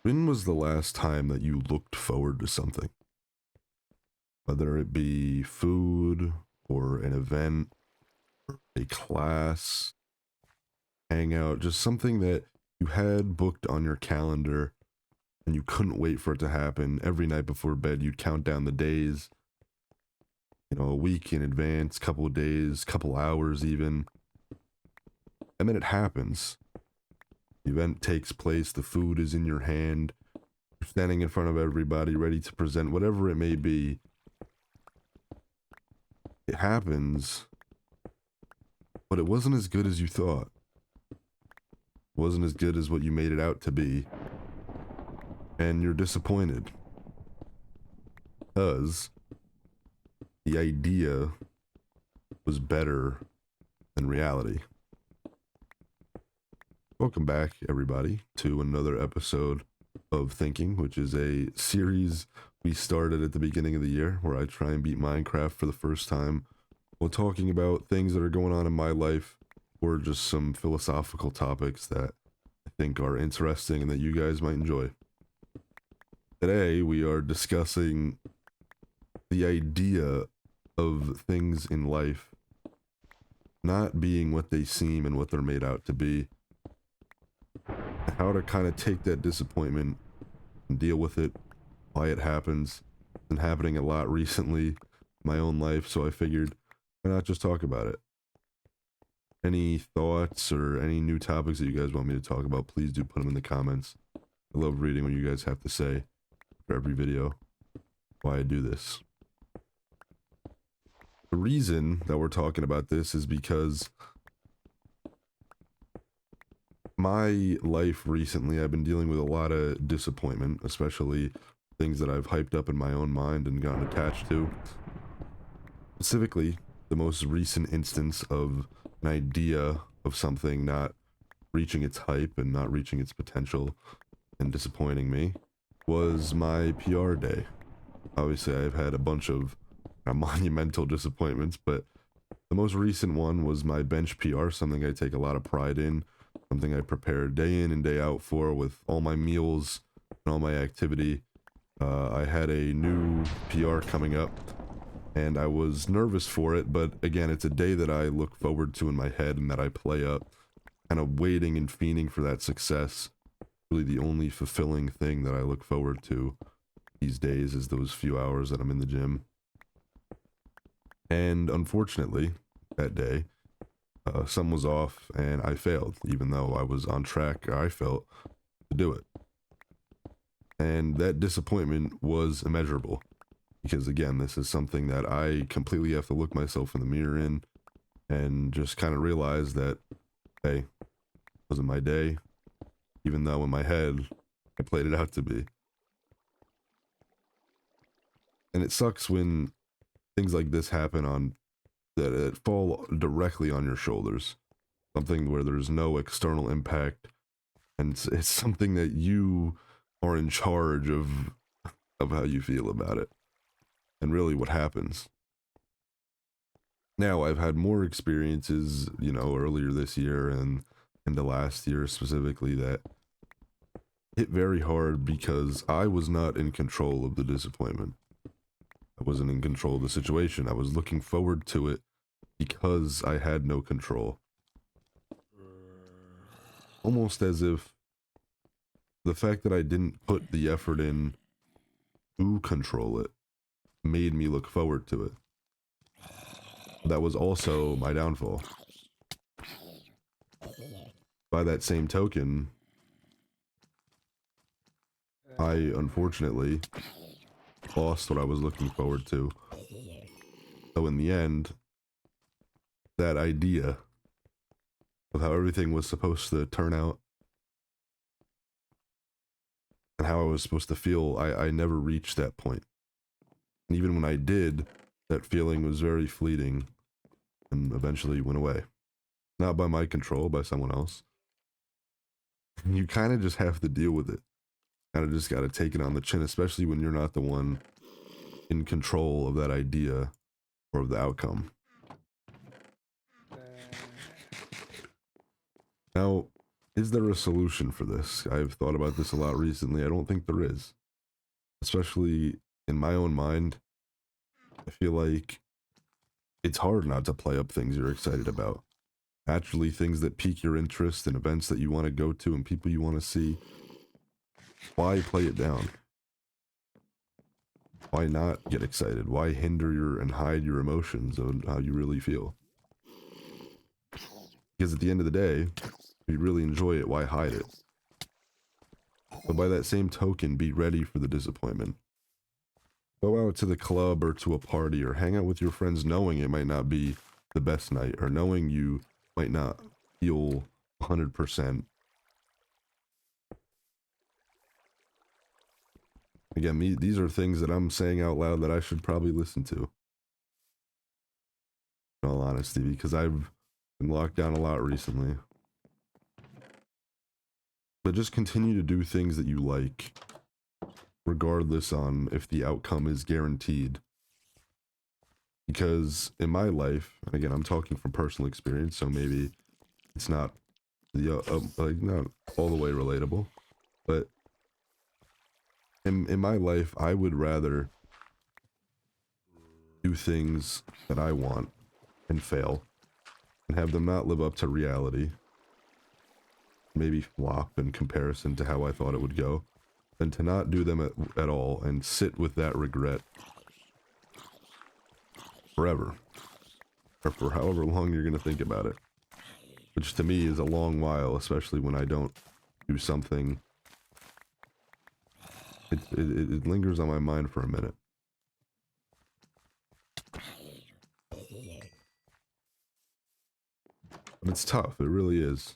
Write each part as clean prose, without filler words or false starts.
When was the last time that you looked forward to something? Whether it be food or an event, a class, hangout, just something that you had booked on your calendar and you couldn't wait for it to happen. Every night before bed, you'd count down the days, a week in advance, couple of days, couple hours even. And then it happens. The event takes place, the food is in your hand, you're standing in front of everybody, ready to present whatever it may be. It happens, but it wasn't as good as you thought. It wasn't as good as what you made it out to be. And you're disappointed. Because the idea was better than reality. Welcome back, everybody, to another episode of Thinking, which is a series we started at the beginning of the year where I try and beat Minecraft for the first time while talking about things that are going on in my life or just some philosophical topics that I think are interesting and that you guys might enjoy. Today, we are discussing the idea of things in life not being what they seem and what they're made out to be. How to kind of take that disappointment and deal with it, why it happens. It's been happening a lot recently in my own life, so I figured why not just talk about it. Any thoughts or any new topics that you guys want me to talk about, please do put them in the comments. I love reading what you guys have to say for every video, why I do this. The reason that we're talking about this is because my life recently, I've been dealing with a lot of disappointment, especially things that I've hyped up in my own mind and gotten attached to. Specifically, the most recent instance of an idea of something not reaching its hype and not reaching its potential and disappointing me was my PR day. Obviously, I've had a bunch of monumental disappointments, but the most recent one was my bench PR, something I take a lot of pride in, something I prepare day in and day out for with all my meals and all my activity. I had a new PR coming up and I was nervous for it, but again, it's a day that I look forward to in my head and that I play up, kind of waiting and fiending for that success. Really the only fulfilling thing that I look forward to these days is those few hours that I'm in the gym. And unfortunately, that day, some was off and I failed, even though I was on track, I felt, to do it. And that disappointment was immeasurable. Because again, this is something that I completely have to look myself in the mirror in and just kind of realize that, hey, it wasn't my day, even though in my head, I played it out to be. And it sucks when things like this happen on that fall directly on your shoulders, something where there's no external impact, and it's something that you are in charge of how you feel about it and really what happens. Now, I've had more experiences, earlier this year and into last year specifically that hit very hard because I was not in control of the disappointment. I wasn't in control of the situation. I was looking forward to it because I had no control. Almost as if the fact that I didn't put the effort in to control it made me look forward to it. That was also my downfall. By that same token, I unfortunately lost what I was looking forward to. So in the end, that idea of how everything was supposed to turn out and how I was supposed to feel, I never reached that point. And even when I did, that feeling was very fleeting and eventually went away. Not by my control, by someone else. You kind of just have to deal with it. Kind of just got to take it on the chin, especially when you're not the one in control of that idea or of the outcome. Now, is there a solution for this? I've thought about this a lot recently. I don't think there is. Especially in my own mind, I feel like it's hard not to play up things you're excited about. Actually, things that pique your interest and events that you want to go to and people you want to see. Why play it down? Why not get excited? Why hinder and hide your emotions and how you really feel? Because at the end of the day, if you really enjoy it, why hide it? But by that same token, be ready for the disappointment. Go out to the club or to a party or hang out with your friends knowing it might not be the best night or knowing you might not feel 100%. Again, these are things that I'm saying out loud that I should probably listen to. In all honesty, because I've been locked down a lot recently. But just continue to do things that you like, regardless on if the outcome is guaranteed. Because in my life, and again, I'm talking from personal experience, so maybe it's not like not all the way relatable, but in my life, I would rather do things that I want and fail and have them not live up to reality, maybe flop in comparison to how I thought it would go, than to not do them at all and sit with that regret forever, or for however long you're going to think about it, which to me is a long while, especially when I don't do something. It lingers on my mind for a minute. But it's tough, it really is.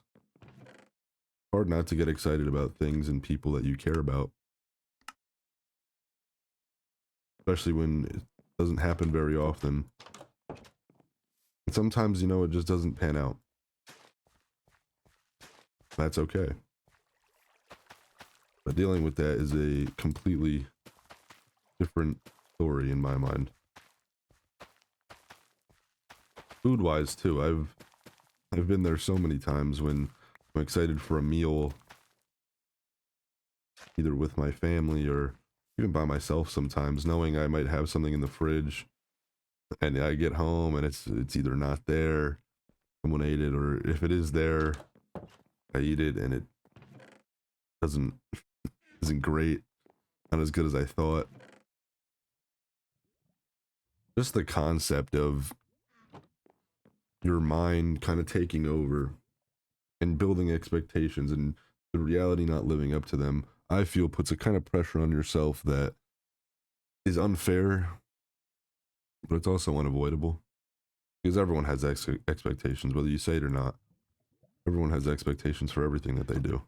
Hard not to get excited about things and people that you care about, especially when it doesn't happen very often. And sometimes, you know, it just doesn't pan out. That's okay. But dealing with that is a completely different story in my mind. Food-wise too, I've been there so many times when I'm excited for a meal, either with my family or even by myself sometimes, knowing I might have something in the fridge, and I get home and it's either not there, someone ate it, or if it is there, I eat it and it doesn't isn't great, not as good as I thought. Just the concept of your mind kind of taking over and building expectations and the reality not living up to them, I feel puts a kind of pressure on yourself that is unfair, but it's also unavoidable. Because everyone has expectations, whether you say it or not. Everyone has expectations for everything that they do.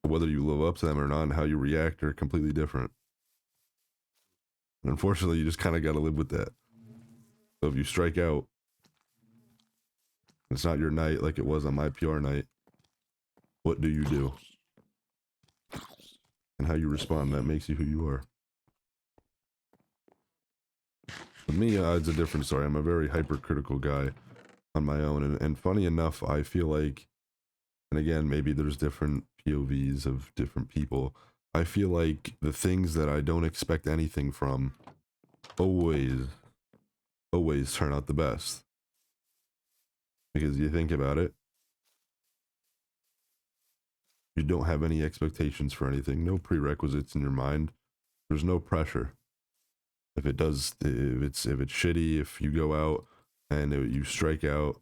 Whether you live up to them or not and how you react are completely different. And unfortunately, you just kind of got to live with that. So if you strike out, it's not your night like it was on my PR night, what do you do? And how you respond, that makes you who you are. For me, it's a different story. I'm a very hypercritical guy on my own. And funny enough, I feel like, and again, maybe there's different POVs of different people. I feel like the things that I don't expect anything from always turn out the best. Because you think about it, you don't have any expectations for anything, no prerequisites in your mind. There's no pressure. If it's shitty, if you go out and you strike out,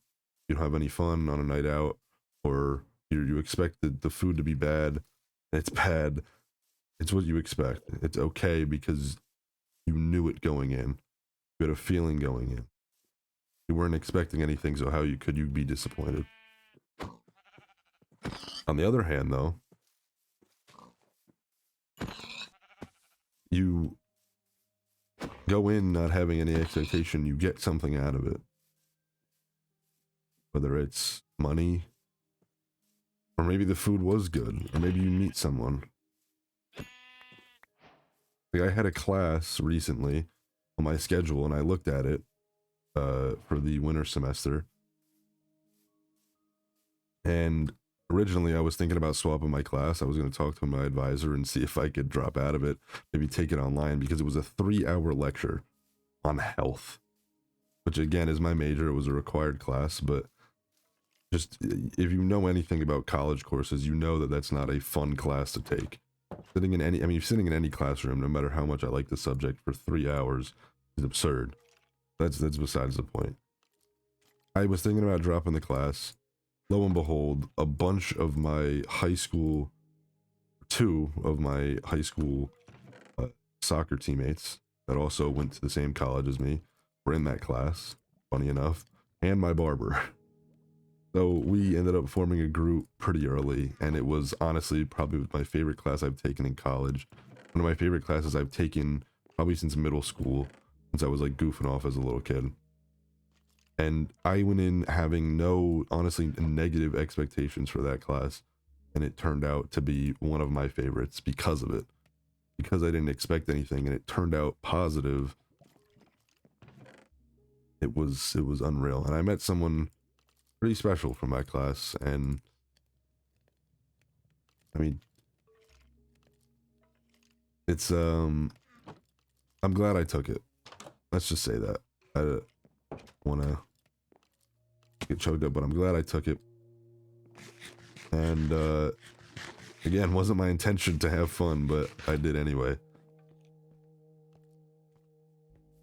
you don't have any fun on a night out, or you expect the food to be bad, and it's bad. It's what you expect. It's okay because you knew it going in. You had a feeling going in. You weren't expecting anything, so how could you be disappointed? On the other hand, though, you go in not having any expectation, you get something out of it. Whether it's money, or maybe the food was good, or maybe you meet someone. Like I had a class recently on my schedule, and I looked at it for the winter semester, and Originally, I was thinking about swapping my class. I was going to talk to my advisor and see if I could drop out of it, maybe take it online, because it was a 3-hour lecture on health, which again is my major. It was a required class, but just if you know anything about college courses, you know that that's not a fun class to take. Sitting in any, I mean, sitting in any classroom, no matter how much I like the subject, for 3 hours is absurd. That's besides the point. I was thinking about dropping the class. Lo and behold, a bunch of my high school, 2 of my high school soccer teammates that also went to the same college as me were in that class, funny enough, and my barber. So we ended up forming a group pretty early, and it was honestly probably my favorite class I've taken in college. One of my favorite classes I've taken probably since middle school, since I was like goofing off as a little kid. And I went in having no, honestly, negative expectations for that class, and it turned out to be one of my favorites because of it. Because I didn't expect anything, and it turned out positive. It was unreal, and I met someone pretty special from my class, and I mean, it's I'm glad I took it. Let's just say that. I don't want to get choked up, but I'm glad I took it. And again, wasn't my intention to have fun, but I did anyway.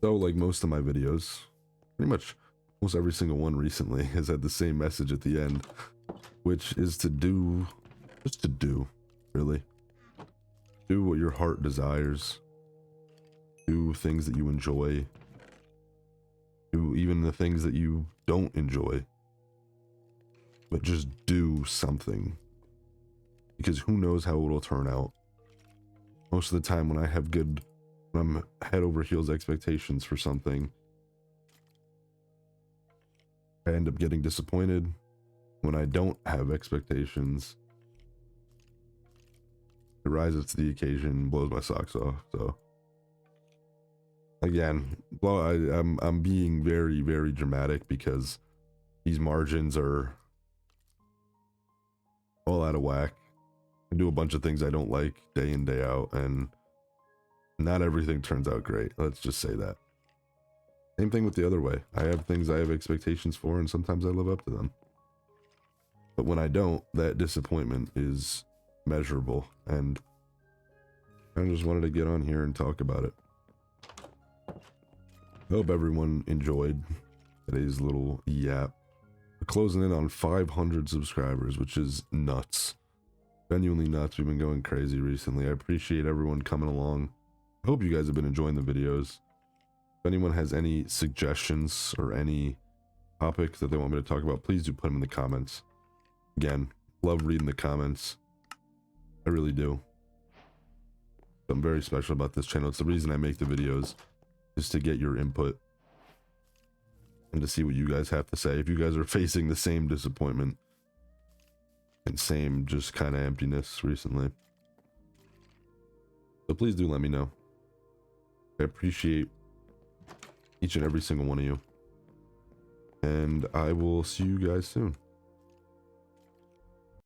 So like most of my videos, pretty much almost every single one recently has had the same message at the end, which is to do, just to do, really. Do what your heart desires. Do things that you enjoy. Do even the things that you don't enjoy. But just do something. Because who knows how it'll turn out. Most of the time when I have good, when I'm head over heels expectations for something, I end up getting disappointed. When I don't have expectations, it rises to the occasion, blows my socks off. So again, I'm being very, very dramatic because these margins are all out of whack. I do a bunch of things I don't like day in, day out, and not everything turns out great. Let's just say that. Same thing with the other way. I have things I have expectations for, and sometimes I live up to them. But when I don't, that disappointment is measurable, and I just wanted to get on here and talk about it. I hope everyone enjoyed today's little yap. We're closing in on 500 subscribers, which is nuts. Genuinely nuts. We've been going crazy recently. I appreciate everyone coming along. I hope you guys have been enjoying the videos. If anyone has any suggestions or any topics that they want me to talk about, please do put them in the comments. Again, love reading the comments. I really do. I'm very special about this channel. It's the reason I make the videos, is to get your input and to see what you guys have to say. If you guys are facing the same disappointment and same just kind of emptiness recently, so please do let me know. I appreciate each and every single one of you, and I will see you guys soon.